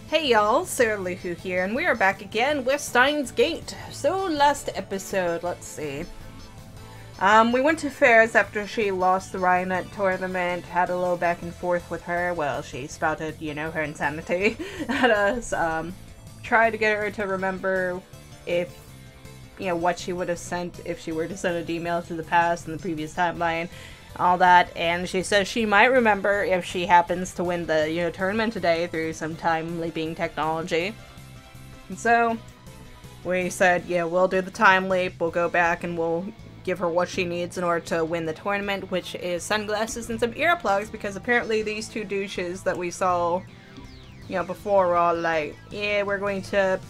Hey y'all, Sarah Luhu here, and we are back again with Steins Gate. So last episode, let's see. We went to Ferris after she lost the Rhino tournament, had a little back and forth with her. Well, she spouted, her insanity at us. Tried to get her to remember if, what she would have sent if she were to send an email to the past in the previous timeline. All that, and she says she might remember if she happens to win the, tournament today through some time leaping technology. And so, we said, we'll do the time leap, we'll go back and we'll give her what she needs in order to win the tournament, which is sunglasses and some earplugs, because apparently these two douches that we saw, before were all like, yeah, we're going to,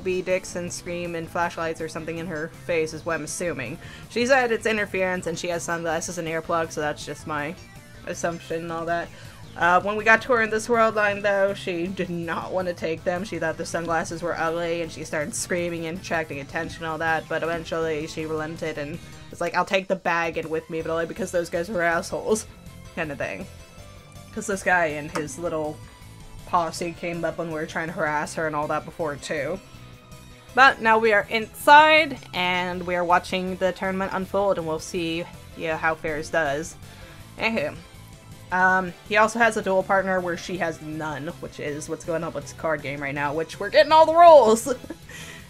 be dicks and scream and flashlights or something in her face is what I'm assuming. She said it's interference and she has sunglasses and earplugs, so that's just my assumption and all that. When we got to her in this world line, though, she did not want to take them. She thought the sunglasses were ugly and she started screaming and attracting attention and all that, but eventually she relented and was like, I'll take the bag in with me, but only because those guys were assholes, kind of thing. Because this guy and his little posse came up when we were trying to harass her and all that before too. But now we are inside and we are watching the tournament unfold, and we'll see how Ferris does. Anywho, he also has a duel partner where she has none, which is what's going on with this card game right now, which we're getting all the rolls.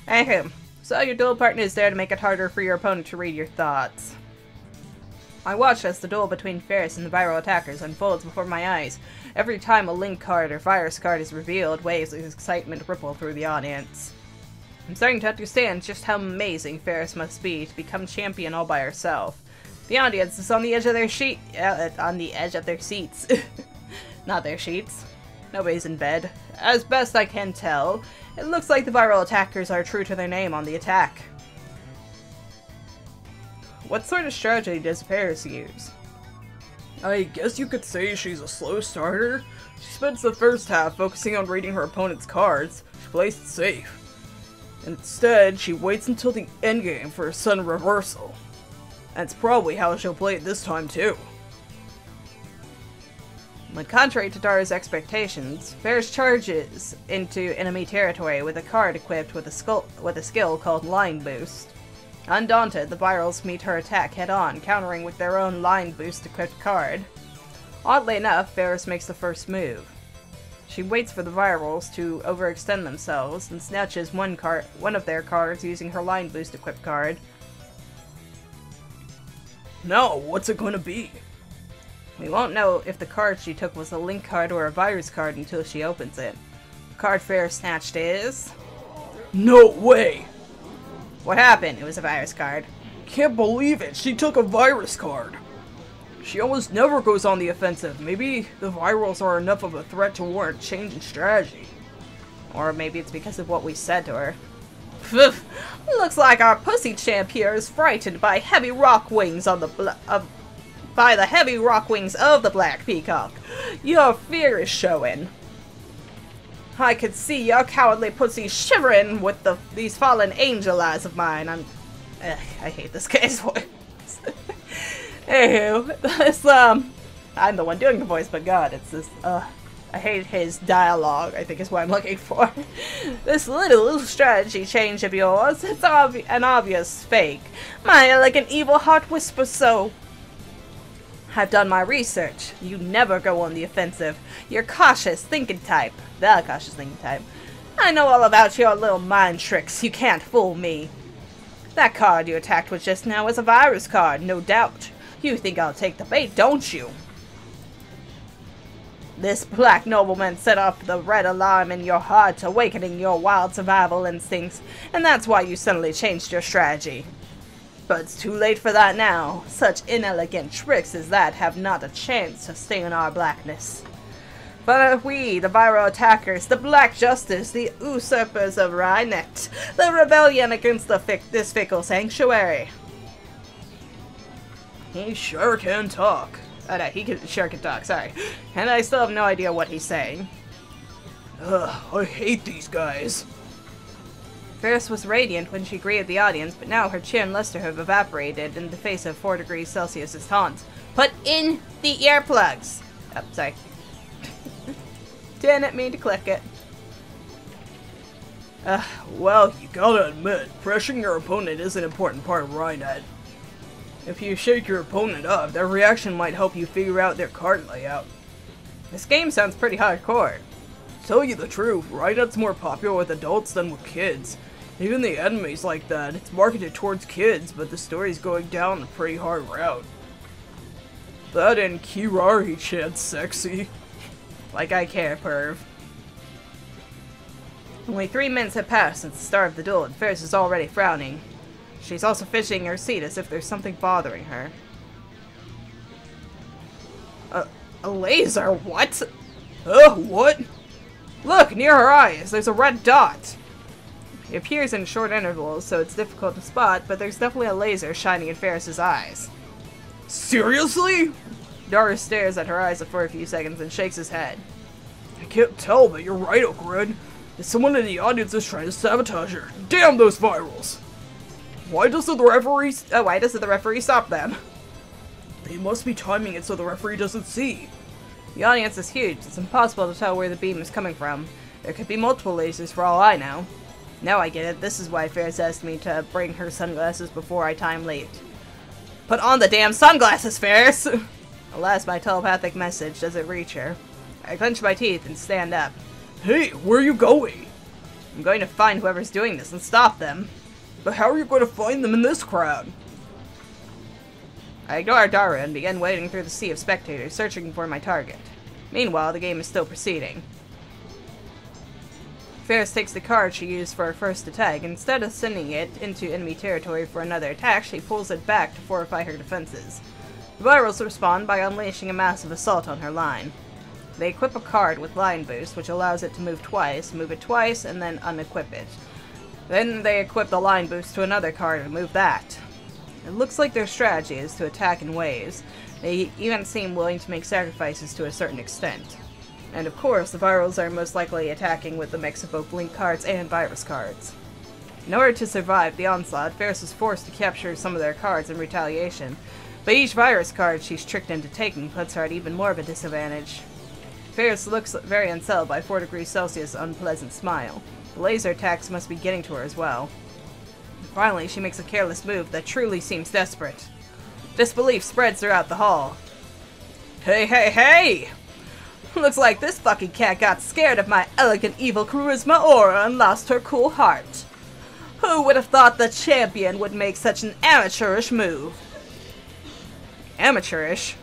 Anywho, so your duel partner is there to make it harder for your opponent to read your thoughts. I watched as the duel between Ferris and the viral attackers unfolds before my eyes. Every time a link card or virus card is revealed, waves of excitement ripple through the audience. I'm starting to understand just how amazing Ferris must be to become champion all by herself. The audience is on the edge of their seats. Not their sheets. Nobody's in bed. As best I can tell, it looks like the viral attackers are true to their name on the attack. What sort of strategy does Ferris use? I guess you could say she's a slow starter. She spends the first half focusing on reading her opponent's cards. She plays it safe. Instead, she waits until the endgame for a sudden reversal. That's probably how she'll play it this time too. But contrary to Dara's expectations, Ferris charges into enemy territory with a card equipped with a skill called Line Boost. Undaunted, the virals meet her attack head-on, countering with their own Line Boost equipped card. Oddly enough, Ferris makes the first move. She waits for the virals to overextend themselves and snatches one of their cards using her Line Boost equipped card. Now, what's it gonna be? We won't know if the card she took was a link card or a virus card until she opens it. The card Ferris snatched is... No way! What happened? It was a virus card. Can't believe it! She took a virus card! She almost never goes on the offensive. Maybe the virals are enough of a threat to warrant change in strategy. Or maybe it's because of what we said to her. Pfft! Looks like our pussy champ here is frightened by heavy rock wings on the by the heavy rock wings of the Black Peacock. Your fear is showing. I could see your cowardly pussy shivering with these fallen angel eyes of mine. I hate this guy's voice. Anywho, this, I'm the one doing the voice, but God, it's this, I hate his dialogue, I think is what I'm looking for. This little strategy change of yours, it's an obvious fake. My elegant evil heart whispers so. I've done my research. You never go on the offensive. You're cautious thinking type. The cautious thinking type. I know all about your little mind tricks. You can't fool me. That card you attacked with just now is a virus card, no doubt. You think I'll take the bait, don't you? This black nobleman set off the red alarm in your heart, awakening your wild survival instincts, and that's why you suddenly changed your strategy. But it's too late for that now. Such inelegant tricks as that have not a chance to stain our blackness. But we, the viral attackers, the Black Justice, the usurpers of Rhinet, the rebellion against this fickle sanctuary. He sure can talk. Oh no, sure can talk, sorry. And I still have no idea what he's saying. Ugh, I hate these guys. Ferris was radiant when she greeted the audience, but now her cheer and luster have evaporated in the face of 4 degrees Celsius' taunts. Put in the earplugs! Oh, sorry. Didn't mean to click it. Well, you gotta admit, pressuring your opponent is an important part of Rhinet. If you shake your opponent up, their reaction might help you figure out their card layout. This game sounds pretty hardcore. To tell you the truth, Rhinet's more popular with adults than with kids. Even the enemy's like that. It's marketed towards kids, but the story's going down a pretty hard route. That and Kirari chants sexy. Like I care, perv. Only 3 minutes have passed since the start of the duel, and Ferris is already frowning. She's also fidgeting in her seat as if there's something bothering her. A laser? What? What? Look, near her eyes, there's a red dot. It appears in short intervals, so it's difficult to spot, but there's definitely a laser shining in Ferris's eyes. Seriously? Dara stares at her eyes for a few seconds and shakes his head. I can't tell, but you're right, Ogred. Someone in the audience is trying to sabotage her. Damn those virals! Why doesn't the referee stop them? They must be timing it so the referee doesn't see. The audience is huge. It's impossible to tell where the beam is coming from. There could be multiple lasers for all I know. Now I get it. This is why Ferris asked me to bring her sunglasses before I time late. Put on the damn sunglasses, Ferris! Alas, my telepathic message doesn't reach her. I clench my teeth and stand up. Hey, where are you going? I'm going to find whoever's doing this and stop them. But how are you going to find them in this crowd? I ignore Dara and begin wading through the sea of spectators, searching for my target. Meanwhile, the game is still proceeding. Ferris takes the card she used for her first attack, and instead of sending it into enemy territory for another attack, she pulls it back to fortify her defenses. The virals respond by unleashing a massive assault on her line. They equip a card with line boost, which allows it to move it twice, and then unequip it. Then they equip the line boost to another card and move that. It looks like their strategy is to attack in waves. They even seem willing to make sacrifices to a certain extent. And of course, the virals are most likely attacking with a mix of both link cards and virus cards. In order to survive the onslaught, Ferris is forced to capture some of their cards in retaliation, but each virus card she's tricked into taking puts her at even more of a disadvantage. Ferris looks very unsettled by 4 degrees Celsius' unpleasant smile. The laser attacks must be getting to her as well. Finally, she makes a careless move that truly seems desperate. Disbelief spreads throughout the hall. Hey, hey, hey! Looks like this fucking cat got scared of my elegant evil charisma aura and lost her cool heart. Who would have thought the champion would make such an amateurish move? Amateurish?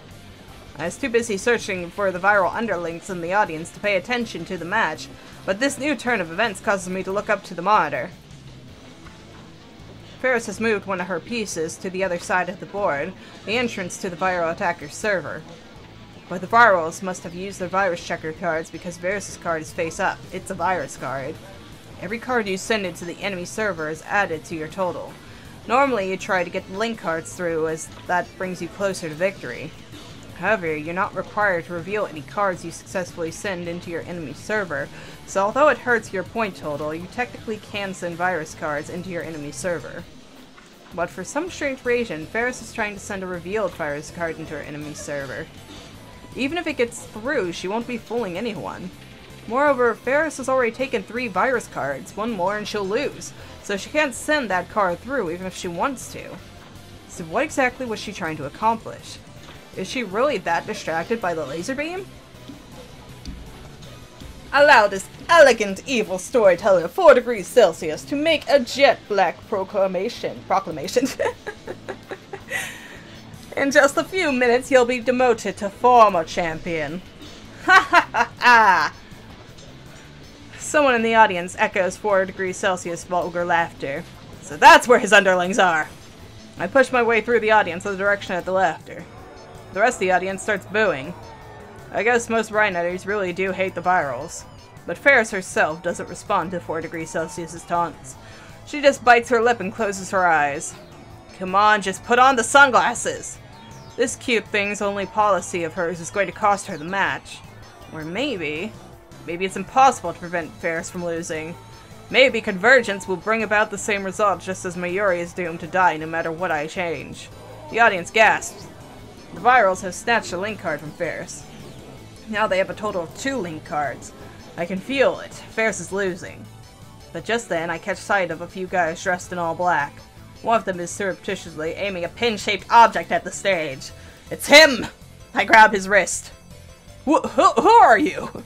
I was too busy searching for the viral underlings in the audience to pay attention to the match, but this new turn of events causes me to look up to the monitor. Ferris has moved one of her pieces to the other side of the board, the entrance to the viral attacker's server. But the virals must have used their virus checker cards because Varus' card is face up. It's a virus card. Every card you send into the enemy server is added to your total. Normally you try to get the link cards through as that brings you closer to victory. However, you're not required to reveal any cards you successfully send into your enemy server, so although it hurts your point total, you technically can send virus cards into your enemy server. But for some strange reason, Ferris is trying to send a revealed virus card into her enemy server. Even if it gets through, she won't be fooling anyone. Moreover, Ferris has already taken 3 virus cards, one more and she'll lose, so she can't send that card through even if she wants to. So what exactly was she trying to accomplish? Is she really that distracted by the laser beam? Allow this elegant evil storyteller 4 degrees Celsius to make a jet black proclamation. In just a few minutes, you'll be demoted to former champion. Ha ha ha ha! Someone in the audience echoes 4 degrees Celsius vulgar laughter. So that's where his underlings are! I push my way through the audience in the direction of the laughter. The rest of the audience starts booing. I guess most Rhinetters really do hate the virals. But Ferris herself doesn't respond to 4 degrees Celsius' taunts. She just bites her lip and closes her eyes. Come on, just put on the sunglasses! This cute thing's only policy of hers is going to cost her the match. Or maybe it's impossible to prevent Ferris from losing. Maybe convergence will bring about the same result just as Mayuri is doomed to die no matter what I change. The audience gasps. The virals have snatched a link card from Ferris. Now they have a total of 2 link cards. I can feel it. Ferris is losing. but just then I catch sight of a few guys dressed in all black. One of them is surreptitiously aiming a pin-shaped object at the stage. It's him! I grab his wrist. Who are you?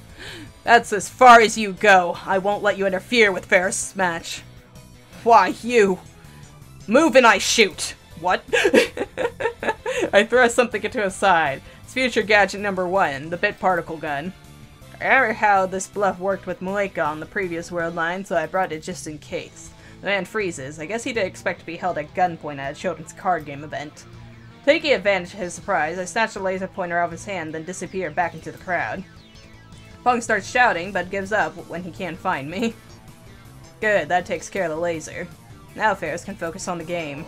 That's as far as you go. I won't let you interfere with Ferris' match. Why, you? Move and I shoot. What? I thrust something into his side. It's future gadget number 1, the bit particle gun. I remember how this bluff worked with Malika on the previous world line, so I brought it just in case. The man freezes. I guess he didn't expect to be held at gunpoint at a children's card game event. Taking advantage of his surprise, I snatch the laser pointer out of his hand, then disappear back into the crowd. Punk starts shouting, but gives up when he can't find me. Good, that takes care of the laser. Now Ferris can focus on the game.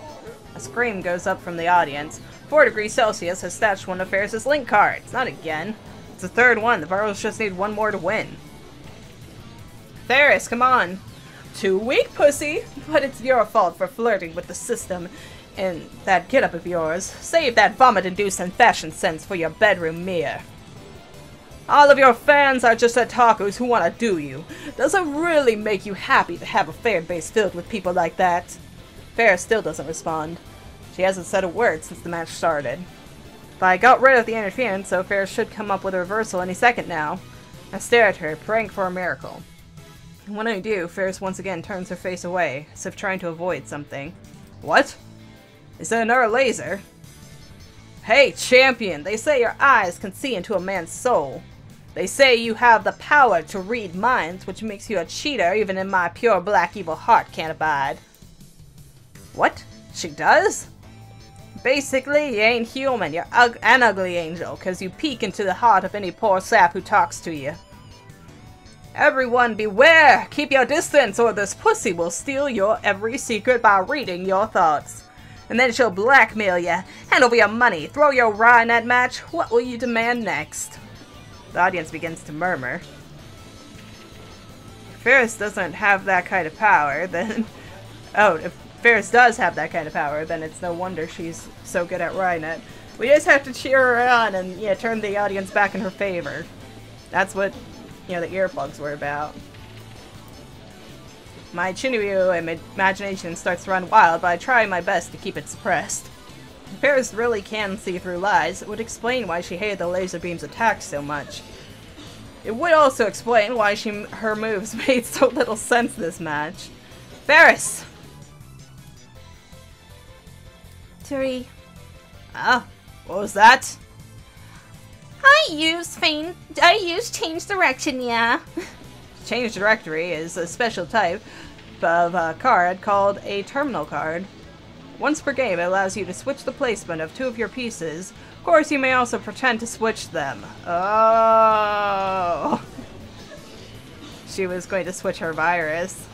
A scream goes up from the audience. 4 degrees Celsius has snatched one of Ferris' link cards. Not again. It's the third one. The Virals just need one more to win. Ferris, come on. Too weak, pussy. But it's your fault for flirting with the system and that get-up of yours. Save that vomit-inducing fashion sense for your bedroom mirror. All of your fans are just otakus who want to do you. Does it really make you happy to have a fan base filled with people like that? Ferris still doesn't respond. She hasn't said a word since the match started. But I got rid of the interference, so Ferris should come up with a reversal any second now. I stare at her, praying for a miracle. And when I do, Ferris once again turns her face away, as if trying to avoid something. What? Is that another laser? Hey, champion! They say your eyes can see into a man's soul. They say you have the power to read minds, which makes you a cheater even in my pure black evil heart can't abide. What? She does? Basically, you ain't human. You're an ugly angel, because you peek into the heart of any poor sap who talks to you. Everyone beware! Keep your distance, or this pussy will steal your every secret by reading your thoughts. And then she'll blackmail you, hand over your money, throw your Rhinette match. What will you demand next? The audience begins to murmur. If Ferris doesn't have that kind of power, then... Oh, if Ferris does have that kind of power, then it's no wonder she's so good at Rhinette. We just have to cheer her on and, yeah, turn the audience back in her favor. That's what, you know, the earplugs were about. My Chinryu imagination starts to run wild, but I try my best to keep it suppressed. If Ferris really can see through lies, it would explain why she hated the laser beam's attack so much. It would also explain why her moves made so little sense this match. Ferris! 3. Ah, what was that? I use change direction, yeah. Change directory is a special type of card called a terminal card. Once per game, it allows you to switch the placement of 2 of your pieces. Of course, you may also pretend to switch them. Oh! She was going to switch her virus.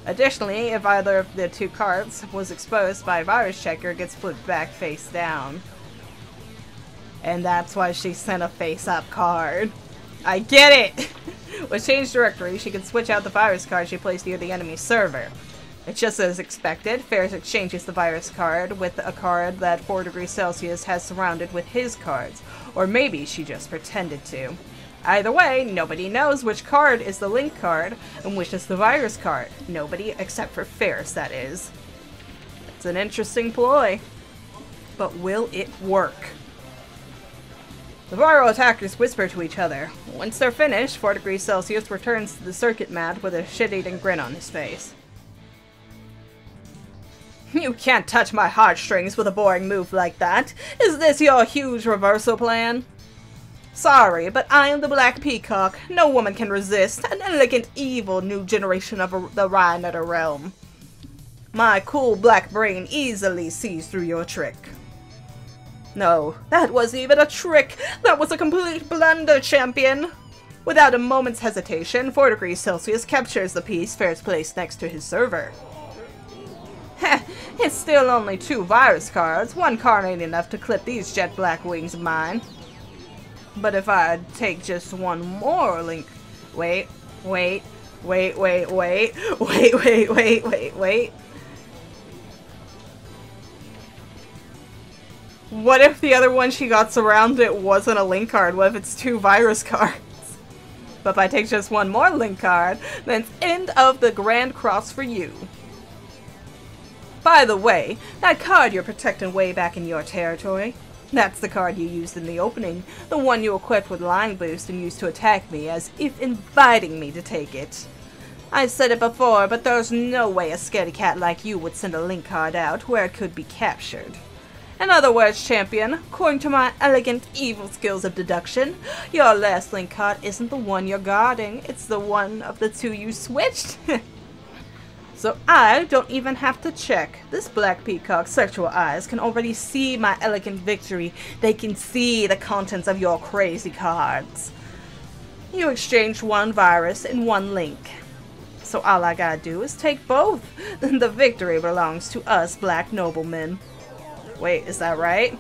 Additionally, if either of the 2 cards was exposed by a virus checker, it gets flipped back face down. And that's why she sent a face-up card. I get it! With Change Directory, she can switch out the virus card she placed near the enemy server. It's just as expected, Ferris exchanges the virus card with a card that 4 degrees Celsius has surrounded with his cards. Or maybe she just pretended to. Either way, nobody knows which card is the link card and which is the virus card. Nobody except for Ferris, that is. It's an interesting ploy. But will it work? The viral attackers whisper to each other. Once they're finished, 4 degrees Celsius returns to the circuit mat with a shit-eating grin on his face. You can't touch my heartstrings with a boring move like that. Is this your huge reversal plan? Sorry, but I am the Black Peacock. No woman can resist an elegant, evil new generation of the Rhinette realm. My cool black brain easily sees through your trick. No, that wasn't even a trick. That was a complete blunder, champion. Without a moment's hesitation, 4 degrees Celsius captures the piece Ferris placed next to his server. Heh, it's still only 2 virus cards. 1 card ain't enough to clip these jet black wings of mine. But if I take just 1 more link... Wait. What if the other one she got surrounded wasn't a link card? What if it's 2 virus cards? But if I take just one more link card, then it's end of the Grand Cross for you. By the way, that card you're protecting way back in your territory, that's the card you used in the opening, the one you equipped with line boost and used to attack me as if inviting me to take it. I've said it before, but there's no way a scaredy cat like you would send a link card out where it could be captured. In other words, champion, according to my elegant evil skills of deduction, your last link card isn't the one you're guarding, it's the one of the two you switched. So I don't even have to check. This black peacock's sexual eyes can already see my elegant victory. They can see the contents of your crazy cards. You exchanged one virus and one link. So all I gotta do is take both. Then the victory belongs to us black noblemen. Wait, is that right?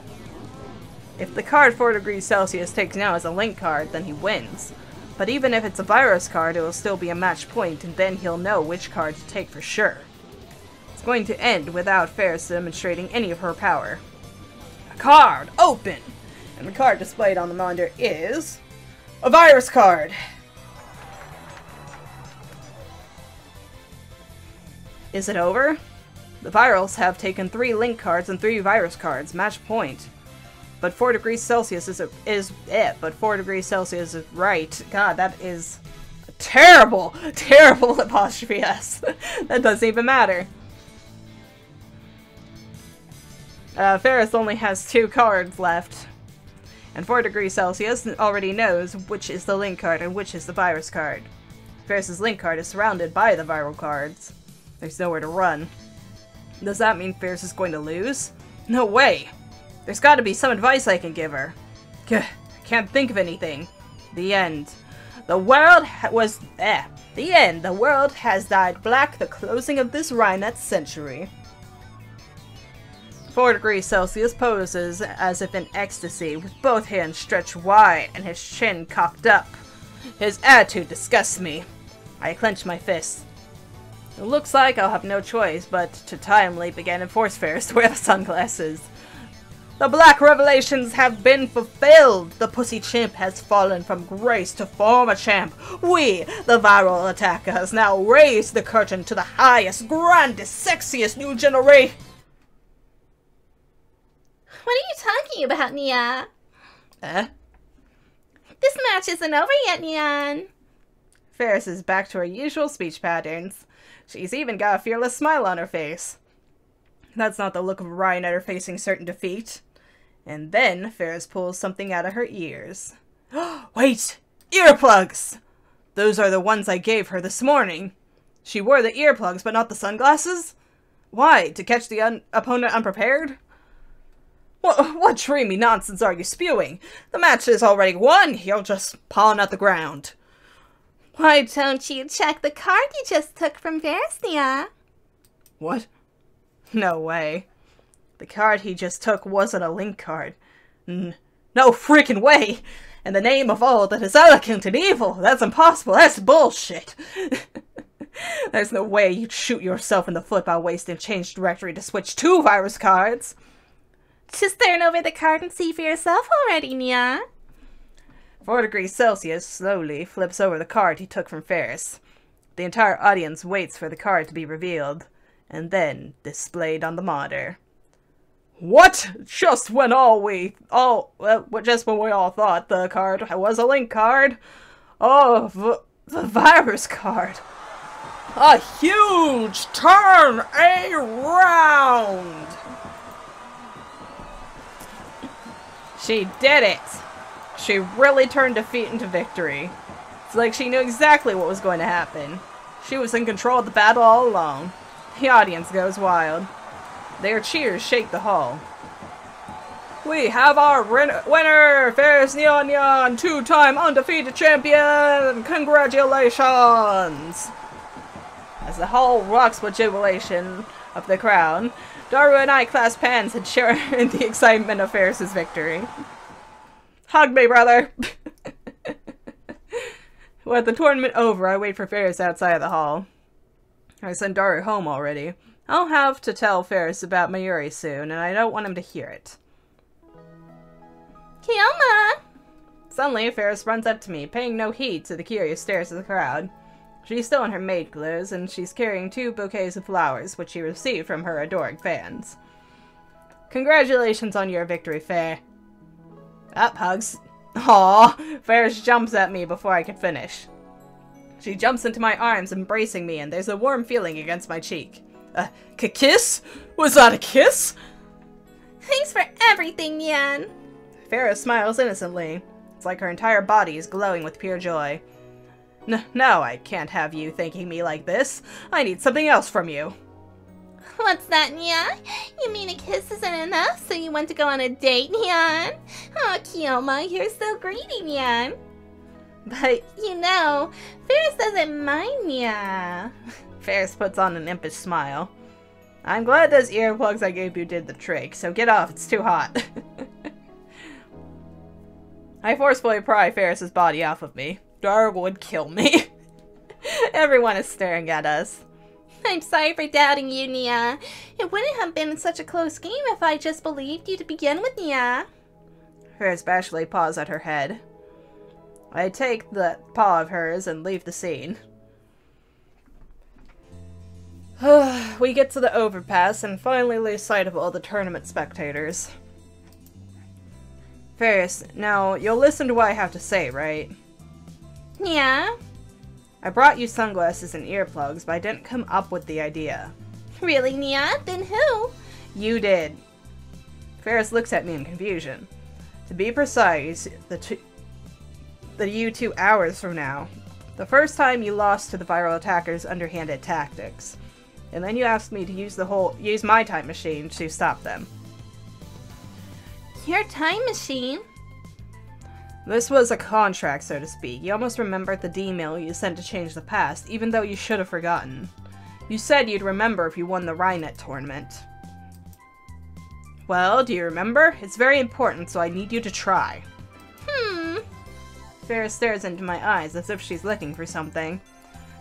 If the card 4 degrees Celsius takes now as a link card, then he wins. But even if it's a virus card, it will still be a match point, and then he'll know which card to take for sure. It's going to end without Ferris demonstrating any of her power. A card! Open! And the card displayed on the monitor is... a virus card! Is it over? The virals have taken 3 link cards and 3 virus cards, match point. But 4 degrees Celsius but 4 degrees Celsius is right. God, that is a terrible, terrible apostrophe S. That doesn't even matter. Ferris only has 2 cards left. And 4 degrees Celsius already knows which is the link card and which is the virus card. Ferris's link card is surrounded by the viral cards. There's nowhere to run. Does that mean Ferris is going to lose? No way! There's gotta be some advice I can give her. I can't think of anything. The end. The world The end. The world has died black, the closing of this Rhinette century. 4 degrees Celsius poses as if in ecstasy, with both hands stretched wide and his chin cocked up. His attitude disgusts me. I clench my fists. It looks like I'll have no choice but to time leap again and force Ferris to wear the sunglasses. The black revelations have been fulfilled. The pussy chimp has fallen from grace to former champ. We, the viral attackers, now raise the curtain to the highest, grandest, sexiest new generation. What are you talking about, Nia? This match isn't over yet, Neon. Ferris is back to her usual speech patterns. She's even got a fearless smile on her face. That's not the look of a Rhinetter facing certain defeat. And then Ferris pulls something out of her ears. Wait! Earplugs! Those are the ones I gave her this morning. She wore the earplugs, but not the sunglasses? Why? To catch the opponent unprepared? What dreamy nonsense are you spewing? The match is already won. You're just pawing at the ground. Why don't you check the card you just took from Ferris, Nia? What? No way. The card he just took wasn't a link card. No freaking way! In the name of all that is elegant and evil, that's impossible, that's bullshit! There's no way you'd shoot yourself in the foot by wasting change directory to switch 2 virus cards! Just turn over the card and see for yourself already, Nia. 4 degrees Celsius slowly flips over the card he took from Ferris. The entire audience waits for the card to be revealed, and then displayed on the monitor. What? Just when we all thought the card was a link card? Oh, the virus card. A huge turn around. She did it. She really turned defeat into victory. It's like she knew exactly what was going to happen. She was in control of the battle all along. The audience goes wild. Their cheers shake the hall. We have our winner, Ferris Neon, 2-time undefeated champion! Congratulations! As the hall rocks with jubilation of the crown, Daru and I clasp hands and share in the excitement of Ferris's victory. Hug me, brother! With the tournament over, I wait for Ferris outside of the hall. I send Daru home already. I'll have to tell Ferris about Mayuri soon, and I don't want him to hear it. Kioma! Suddenly, Ferris runs up to me, paying no heed to the curious stares of the crowd. She's still in her maid clothes, and she's carrying 2 bouquets of flowers, which she received from her adoring fans. Congratulations on your victory, Fair. Up, hugs. Aww, Ferris jumps at me before I can finish. She jumps into my arms, embracing me, and there's a warm feeling against my cheek. Kiss? Was that a kiss? Thanks for everything, Yan. Ferris smiles innocently. It's like her entire body is glowing with pure joy. No, I can't have you thanking me like this. I need something else from you. What's that, Nyan? You mean a kiss isn't enough, so you want to go on a date, Nyan? Oh, Kyoma, you're so greedy, Nyan. But, you know, Ferris doesn't mind ya. Ferris puts on an impish smile. I'm glad those earplugs I gave you did the trick, so get off, it's too hot. I forcefully pry Ferris's body off of me. Dar would kill me. Everyone is staring at us. I'm sorry for doubting you, Nia. It wouldn't have been such a close game if I just believed you to begin with, Nia. Ferris bashfully paws at her head. I take the paw of hers and leave the scene. We get to the overpass and finally lose sight of all the tournament spectators. Ferris, now you'll listen to what I have to say, right? Yeah? I brought you sunglasses and earplugs, but I didn't come up with the idea. Really, Nia? Then who? You did. Ferris looks at me in confusion. To be precise, you 2 hours from now. The first time you lost to the viral attackers' underhanded tactics. And then you asked me to use my time machine to stop them. Your time machine? This was a contract, so to speak. You almost remembered the D-mail you sent to change the past, even though you should have forgotten. You said you'd remember if you won the Rhinet tournament. Well, do you remember? It's very important, so I need you to try. Ferris stares into my eyes as if she's looking for something.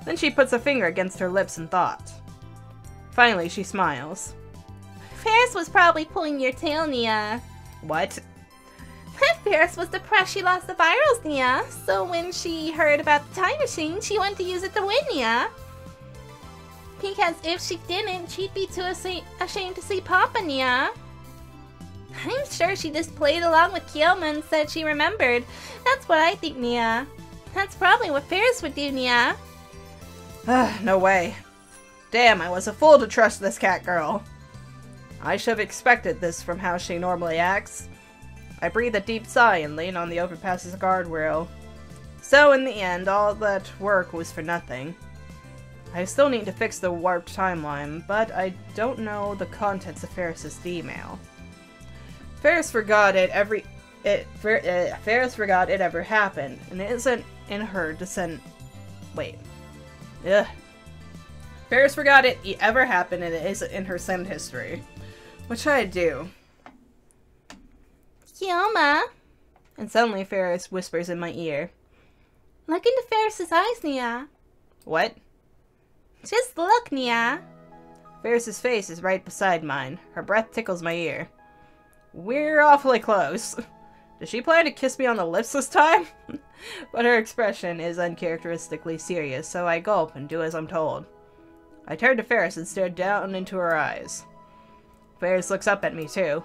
Then she puts a finger against her lips in thought. Finally, she smiles. Ferris was probably pulling your tail, Nia. What? Ferris was depressed she lost the virals, Nia. So when she heard about the time machine, she wanted to use it to win, Nia. Because if she didn't, she'd be too ashamed to see Papa, Nia. I'm sure she just played along with Kyoma and said she remembered. That's what I think, Nia. That's probably what Ferris would do, Nia. No way. Damn, I was a fool to trust this cat girl. I should have expected this from how she normally acts. I breathe a deep sigh and lean on the overpass's guardrail. So in the end, all that work was for nothing. I still need to fix the warped timeline, but I don't know the contents of Ferris's D-mail. Ferris forgot it ever happened, and it isn't in her descent. Wait. Ugh. Ferris forgot it ever happened, and it isn't in her send history. What should I do? Kyoma. And suddenly Ferris whispers in my ear. Look into Ferris's eyes, Nia. What? Just look, Nia. Ferris's face is right beside mine. Her breath tickles my ear. We're awfully close. Does she plan to kiss me on the lips this time? But her expression is uncharacteristically serious, so I gulp and do as I'm told. I turn to Ferris and stare down into her eyes. Ferris looks up at me too.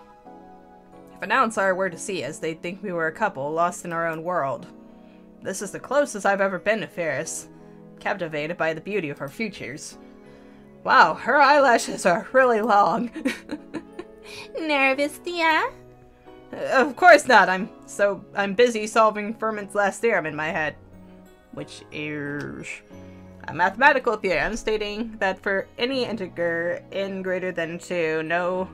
If an outsider were to see us, they'd think we were a couple lost in our own world. This is the closest I've ever been to Ferris, captivated by the beauty of her features. Wow, her eyelashes are really long. Nervous, Nia? Of course not. I'm busy solving Fermat's last theorem in my head, which is a mathematical theorem stating that for any integer n greater than 2, no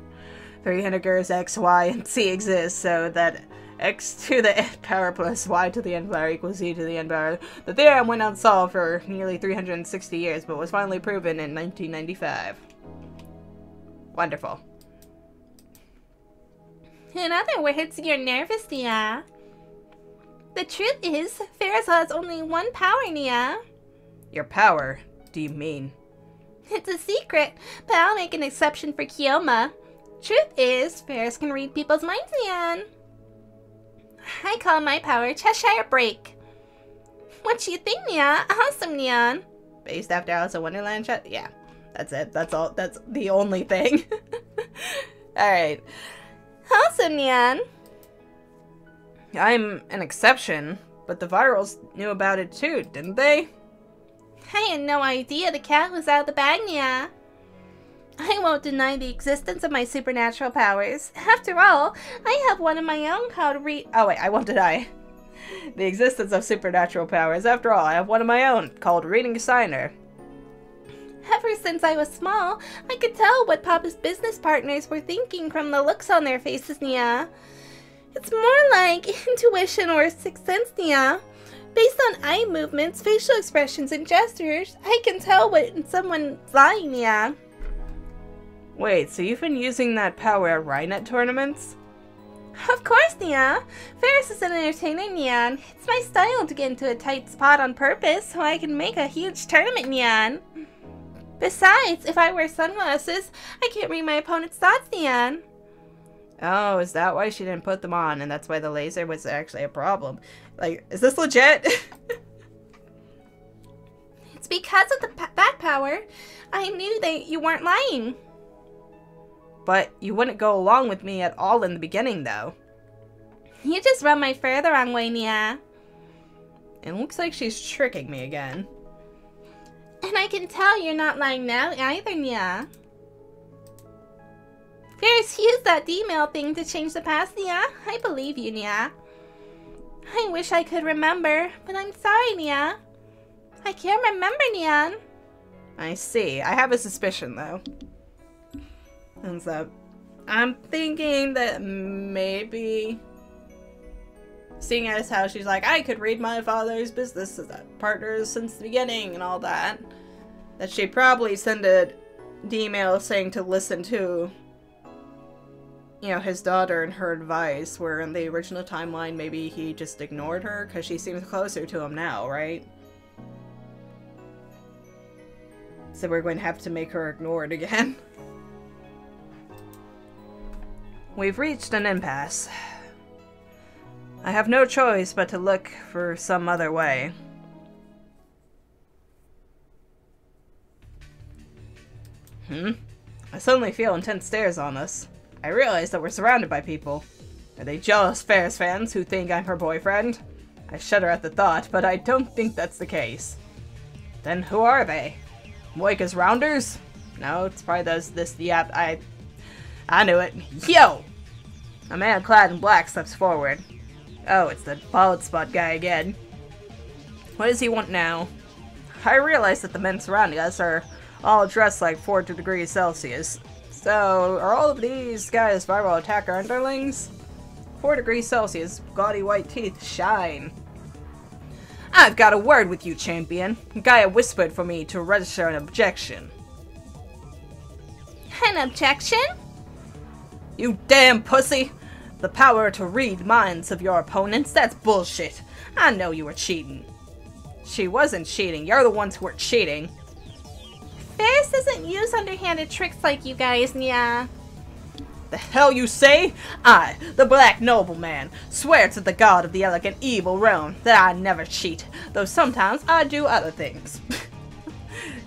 3 integers x, y, and z exist, so that x to the n power plus y to the n power equals z to the n power. The theorem went unsolved for nearly 360 years, but was finally proven in 1995. Wonderful. In other words, you're nervous, Nia. The truth is, Ferris has only one power, Nia. Your power? Do you mean? It's a secret, but I'll make an exception for Kyoma. Truth is, Ferris can read people's minds, Nia. I call my power Cheshire Break. What you think, Nia? Awesome, Neon. Based after Alice in Wonderland? Yeah, that's it. That's all. That's the only thing. Alright. Awesome, Neon. I'm an exception, but the Virals knew about it too, didn't they? I had no idea the cat was out of the bag, Nia. I won't deny the existence of my supernatural powers. After all, I have one of my own called Oh wait, I won't deny the existence of supernatural powers. After all, I have one of my own called Reading Signer. Ever since I was small, I could tell what Papa's business partners were thinking from the looks on their faces, Nia. It's more like intuition or sixth sense, Nia. Based on eye movements, facial expressions, and gestures, I can tell when someone's lying, Nia. Wait, so you've been using that power at Rhinet tournaments? Of course, Nia. Ferris is an entertainer, Neon. It's my style to get into a tight spot on purpose so I can make a huge tournament, Neon. Besides, if I wear sunglasses, I can't read my opponent's thoughts, Neon. Oh, is that why she didn't put them on, and that's why the laser was actually a problem? Like, is this legit? It's because of that power. I knew that you weren't lying. But you wouldn't go along with me at all in the beginning, though. You just run my fur the wrong way, Nia. It looks like she's tricking me again. And I can tell you're not lying now either, Nia. Ferris used that email thing to change the past, Nia. I believe you, Nia. I wish I could remember, but I'm sorry, Nia. I can't remember, Neon. I see. I have a suspicion, though. And so, I'm thinking that maybe, seeing as how she's like, I could read my father's business partners since the beginning and all that, that she probably sent an email saying to listen to, you know, his daughter and her advice, where in the original timeline maybe he just ignored her because she seems closer to him now, right? So we're going to have to make her ignore it again. We've reached an impasse. I have no choice but to look for some other way. I suddenly feel intense stares on us. I realize that we're surrounded by people. Are they jealous Ferris fans who think I'm her boyfriend? I shudder at the thought, but I don't think that's the case. Then who are they? Moika's Rounders? No, it's probably I knew it. Yo! A man clad in black steps forward. Oh, it's the bald spot guy again. What does he want now? I realize that the men surrounding us are all dressed like 40 degrees Celsius. So, are all of these guys viral attacker underlings? 4 degrees Celsius, gaudy white teeth shine. I've got a word with you, champion. Gaia whispered for me to register an objection. An objection? You damn pussy! The power to read minds of your opponents? That's bullshit. I know you were cheating. She wasn't cheating. You're the ones who were cheating. Ferris doesn't use underhanded tricks like you guys, Nia. The hell you say? I, the Black Nobleman, swear to the god of the elegant evil realm that I never cheat, though sometimes I do other things.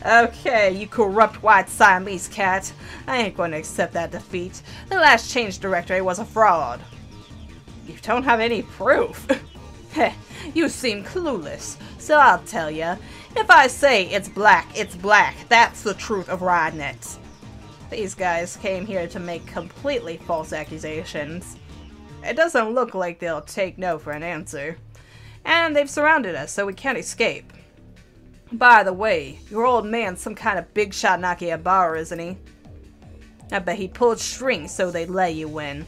Okay, you corrupt white Siamese cat. I ain't going to accept that defeat. The last change directory was a fraud. You don't have any proof. Heh, you seem clueless, so I'll tell ya. If I say it's black, it's black. That's the truth of Rhinet. These guys came here to make completely false accusations. It doesn't look like they'll take no for an answer. And they've surrounded us, so we can't escape. By the way, your old man's some kind of big shot Nakiabara, isn't he? I bet he pulled strings so they'd let you win.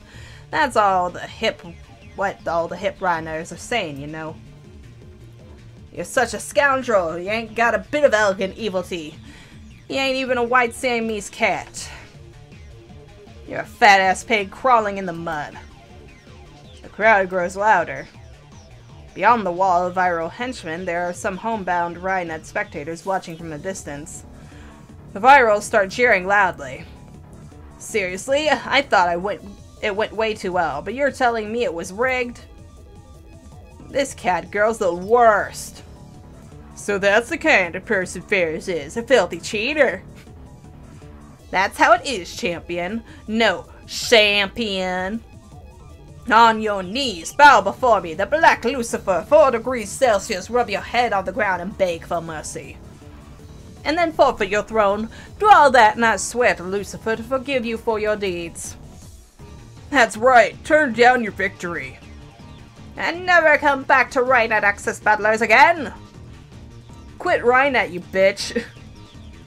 That's all the hip rhinos are saying, you know. You're such a scoundrel, you ain't got a bit of elegant evilty. You ain't even a white Siamese cat. You're a fat-ass pig crawling in the mud. The crowd grows louder. Beyond the wall of viral henchmen, there are some homebound Rhinet spectators watching from a distance. The virals start cheering loudly. Seriously? I thought it went way too well, but you're telling me it was rigged? This cat girl's the worst. So that's the kind of person Ferris is, a filthy cheater. That's how it is, champion. No, champion. On your knees, bow before me, the Black Lucifer, 4 degrees Celsius, rub your head on the ground and beg for mercy. And then forfeit your throne. Do all that and I swear to Lucifer to forgive you for your deeds. That's right, turn down your victory. And never come back to Rhinat Access Battlers again! Quit Rhinat, you bitch!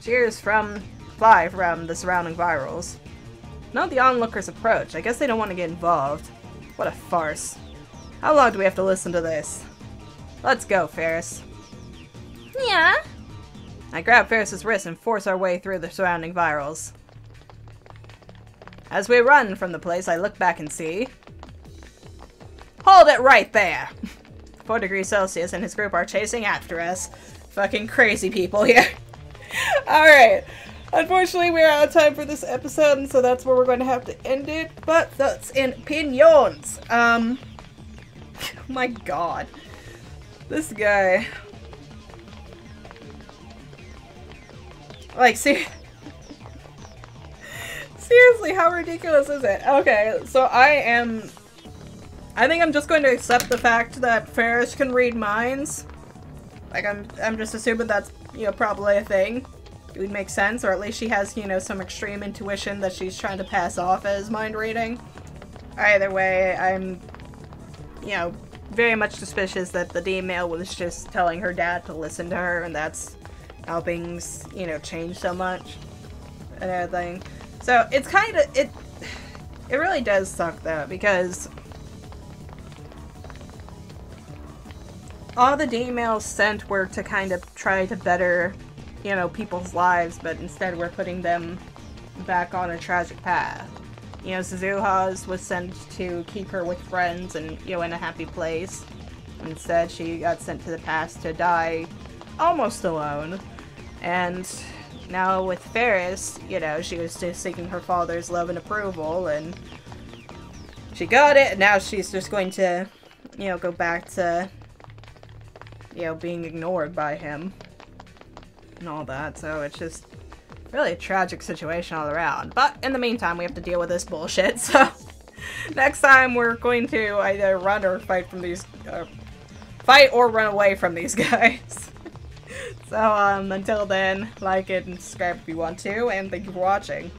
Cheers from Fly from the surrounding virals. Note the onlookers approach. I guess they don't want to get involved. What a farce. How long do we have to listen to this? Let's go, Ferris. Yeah? I grab Ferris's wrist and force our way through the surrounding virals. As we run from the place, I look back and see... Hold it right there! 4 degrees Celsius and his group are chasing after us. Fucking crazy people here. Alright. Unfortunately, we're out of time for this episode, and so that's where we're going to have to end it. But that's in opinions. Oh my god. This guy. Like, seriously, how ridiculous is it? Okay, so I think I'm just going to accept the fact that Ferris can read minds. Like, I'm just assuming that's, you know, probably a thing. It would make sense, or at least she has, you know, some extreme intuition that she's trying to pass off as mind reading. Either way, I'm, you know, very much suspicious that the D-mail was just telling her dad to listen to her, and that's how things, you know, change so much and everything. So it's kind of, it really does suck though, because all the D-mails sent were to kind of try to better, you know, people's lives, but instead we're putting them back on a tragic path. You know, Suzuha's was sent to keep her with friends and, you know, in a happy place. Instead, she got sent to the past to die almost alone. And now with Ferris, you know, she was just seeking her father's love and approval, and she got it, and now she's just going to, you know, go back to, you know, being ignored by him and all that. So it's just really a tragic situation all around. But in the meantime, we have to deal with this bullshit, so next time we're going to either run or fight from these, fight or run away from these guys. So, until then, like it and subscribe if you want to, and thank you for watching.